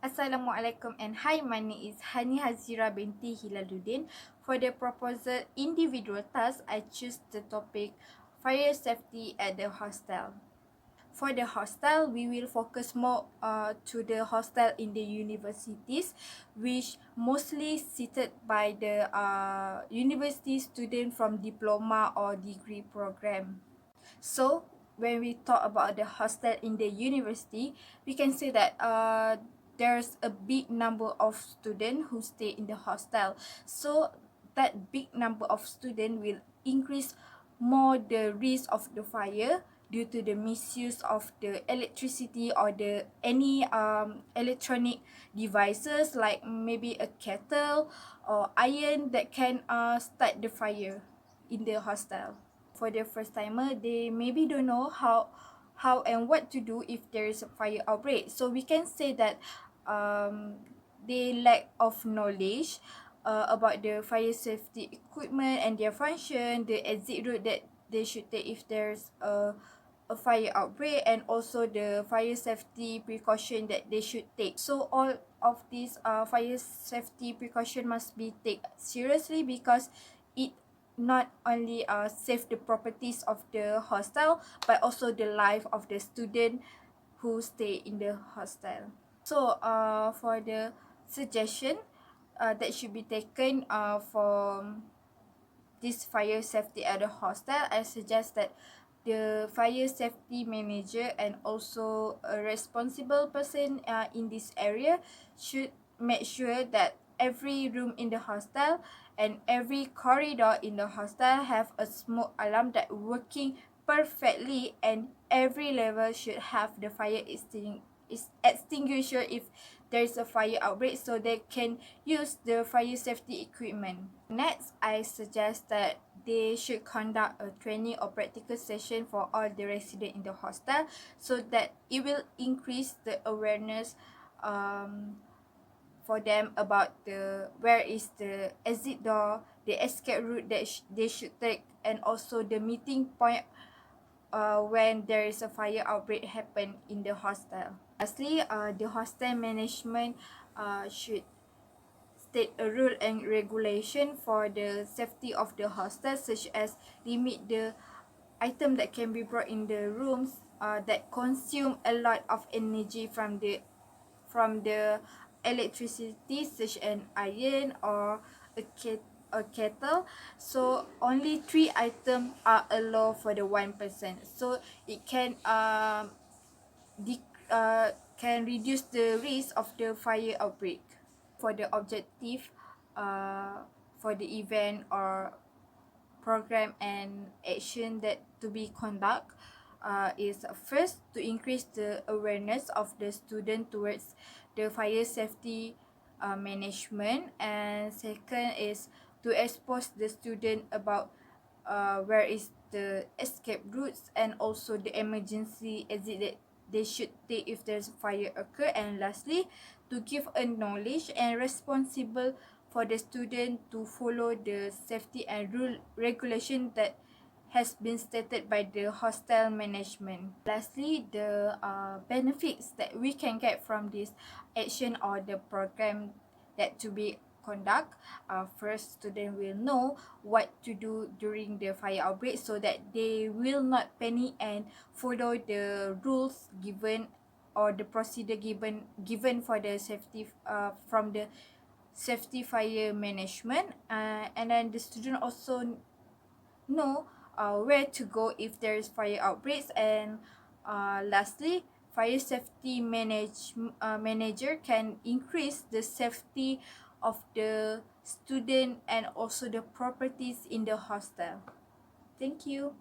Assalamualaikum and hi, my name is Hani Hazira binti Hilaluddin. For the proposal individual task, I choose the topic fire safety at the hostel. For the hostel, we will focus more to the hostel in the universities, which mostly seated by the university student from diploma or degree program. So when we talk about the hostel in the university, we can say that there's a big number of students who stay in the hostel. So that big number of students will increase more the risk of the fire due to the misuse of the electricity or the any electronic devices like maybe a kettle or iron that can start the fire in the hostel. For the first timer, they maybe don't know how and what to do if there is a fire outbreak. So we can say that they lack of knowledge about the fire safety equipment and their function, the exit route that they should take if there's a fire outbreak, and also the fire safety precaution that they should take. So all of these fire safety precaution must be taken seriously because it not only save the properties of the hostel but also the life of the student who stay in the hostel. So for the suggestion that should be taken for this fire safety at the hostel, I suggest that the fire safety manager and also a responsible person in this area should make sure that every room in the hostel and every corridor in the hostel have a smoke alarm that working perfectly, and every level should have the fire extinguisher if there is a fire outbreak, so they can use the fire safety equipment. Next, I suggest that they should conduct a training or practical session for all the residents in the hostel so that it will increase the awareness for them about the where is the exit door, the escape route that they should take, and also the meeting point when there is a fire outbreak happen in the hostel. Lastly, the hostel management should state a rule and regulation for the safety of the hostel, such as limit the item that can be brought in the rooms that consume a lot of energy from the electricity, such as iron or a kettle. So only 3 items are allowed for the one person, so it can can reduce the risk of the fire outbreak. For the objective for the event or program and action that to be conduct is first to increase the awareness of the student towards the fire safety management, and second is to expose the student about where is the escape routes and also the emergency exit that they should take if there's a fire occur, and lastly to give a knowledge and responsible for the student to follow the safety and rule regulation that has been stated by the hostel management. Lastly, the benefits that we can get from this action or the program that to be conduct. First, student will know what to do during the fire outbreak so that they will not panic and follow the rules given or the procedure given for the safety from the safety fire management, and then the student also know where to go if there is fire outbreaks, and lastly fire safety manager can increase the safety of the student and also the properties in the hostel. Thank you.